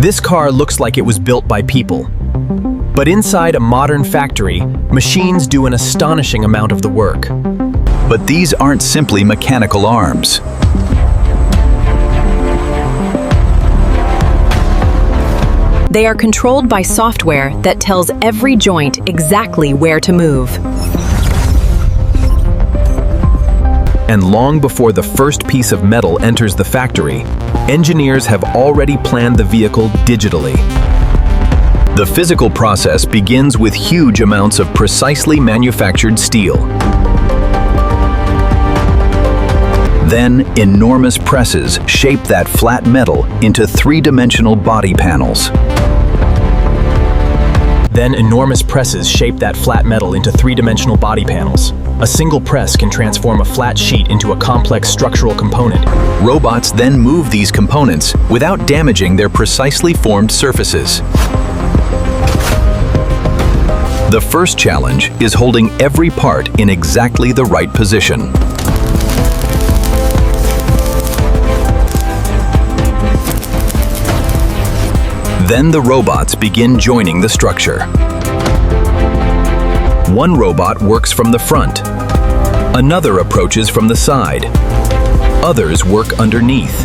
This car looks like it was built by people. But inside a modern factory, machines do an astonishing amount of the work. But these aren't simply mechanical arms. They are controlled by software that tells every joint exactly where to move. And long before the first piece of metal enters the factory, engineers have already planned the vehicle digitally. The physical process begins with huge amounts of precisely manufactured steel. Then, enormous presses shape that flat metal into three-dimensional body panels. A single press can transform a flat sheet into a complex structural component. Robots then move these components without damaging their precisely formed surfaces. The first challenge is holding every part in exactly the right position. Then the robots begin joining the structure. One robot works from the front. Another approaches from the side. Others work underneath.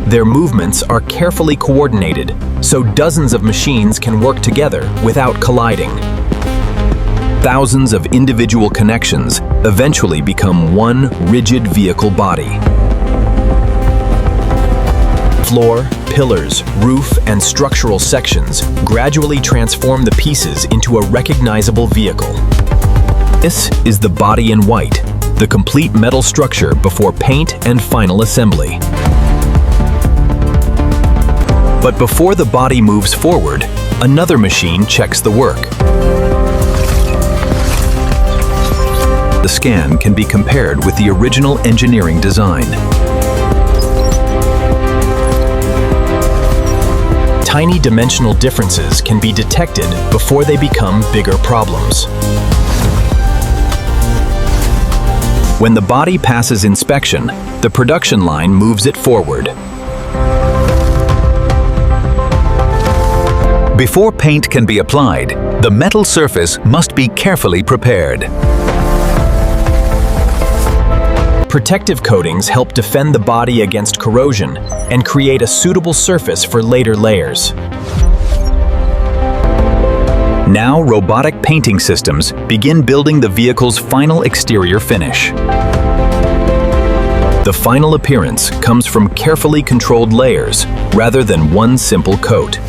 Their movements are carefully coordinated, so dozens of machines can work together without colliding. Thousands of individual connections eventually become one rigid vehicle body. Floor, pillars, roof, and structural sections gradually transform the pieces into a recognizable vehicle. This is the body in white, the complete metal structure before paint and final assembly. But before the body moves forward, another machine checks the work. The scan can be compared with the original engineering design. Tiny dimensional differences can be detected before they become bigger problems. When the body passes inspection, the production line moves it forward. Before paint can be applied, the metal surface must be carefully prepared. Protective coatings help defend the body against corrosion and create a suitable surface for later layers. Now, robotic painting systems begin building the vehicle's final exterior finish. The final appearance comes from carefully controlled layers rather than one simple coat.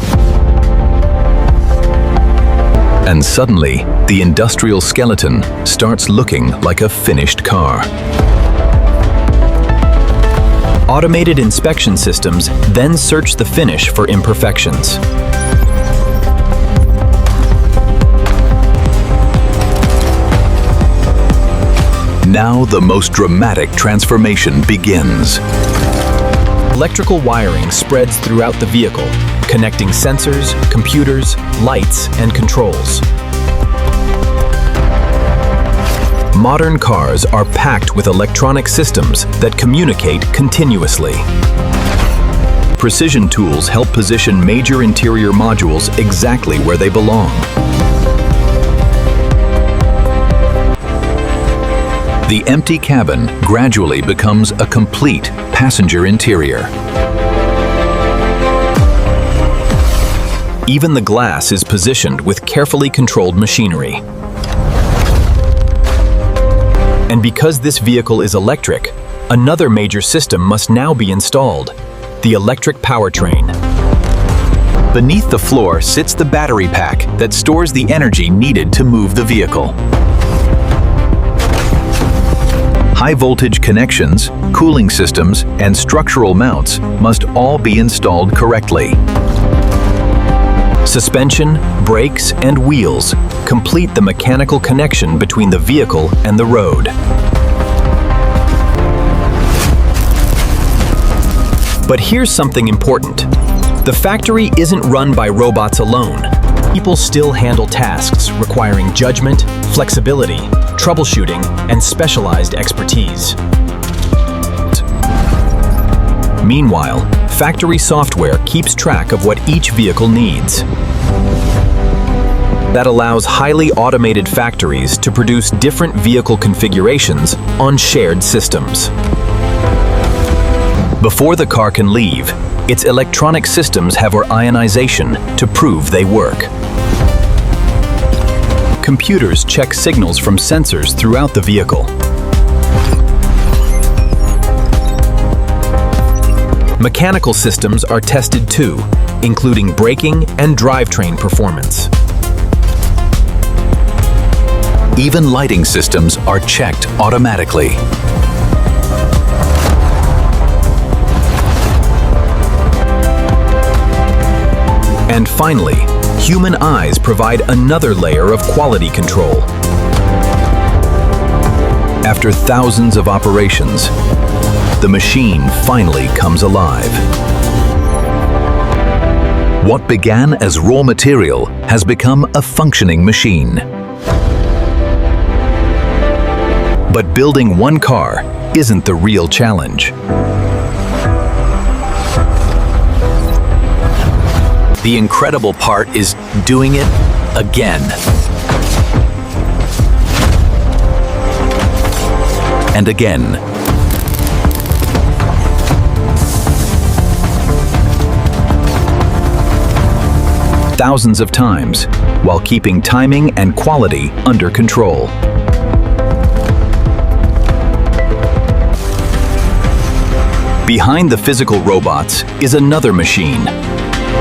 And suddenly, the industrial skeleton starts looking like a finished car. Automated inspection systems then search the finish for imperfections. Now the most dramatic transformation begins. Electrical wiring spreads throughout the vehicle, connecting sensors, computers, lights, and controls. Modern cars are packed with electronic systems that communicate continuously. Precision tools help position major interior modules exactly where they belong. The empty cabin gradually becomes a complete passenger interior. Even the glass is positioned with carefully controlled machinery. And because this vehicle is electric, another major system must now be installed: the electric powertrain. Beneath the floor sits the battery pack that stores the energy needed to move the vehicle. High-voltage connections, cooling systems, and structural mounts must all be installed correctly. Suspension, brakes, and wheels complete the mechanical connection between the vehicle and the road. But here's something important. The factory isn't run by robots alone. People still handle tasks requiring judgment, flexibility, troubleshooting, and specialized expertise. Meanwhile, factory software keeps track of what each vehicle needs. That allows highly automated factories to produce different vehicle configurations on shared systems. Before the car can leave, its electronic systems have ionization to prove they work. Computers check signals from sensors throughout the vehicle. Mechanical systems are tested too, including braking and drivetrain performance. Even lighting systems are checked automatically. And finally, human eyes provide another layer of quality control. After thousands of operations, the machine finally comes alive. What began as raw material has become a functioning machine. But building one car isn't the real challenge. The incredible part is doing it again. And again. Thousands of times, while keeping timing and quality under control. Behind the physical robots is another machine,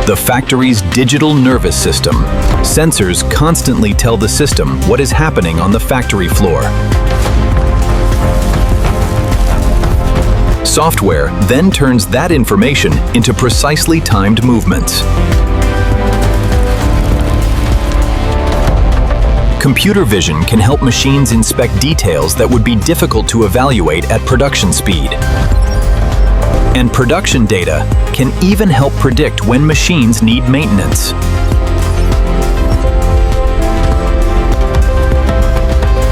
the factory's digital nervous system. Sensors constantly tell the system what is happening on the factory floor. Software then turns that information into precisely timed movements. Computer vision can help machines inspect details that would be difficult to evaluate at production speed. And production data can even help predict when machines need maintenance.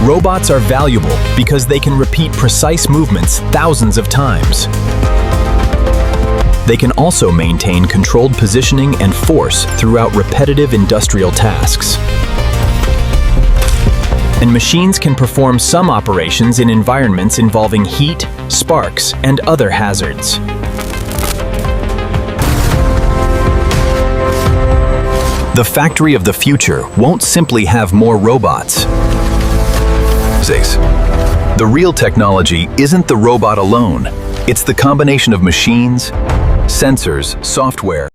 Robots are valuable because they can repeat precise movements thousands of times. They can also maintain controlled positioning and force throughout repetitive industrial tasks. And machines can perform some operations in environments involving heat, sparks, and other hazards. The factory of the future won't simply have more robots. The real technology isn't the robot alone. It's the combination of machines, sensors, software,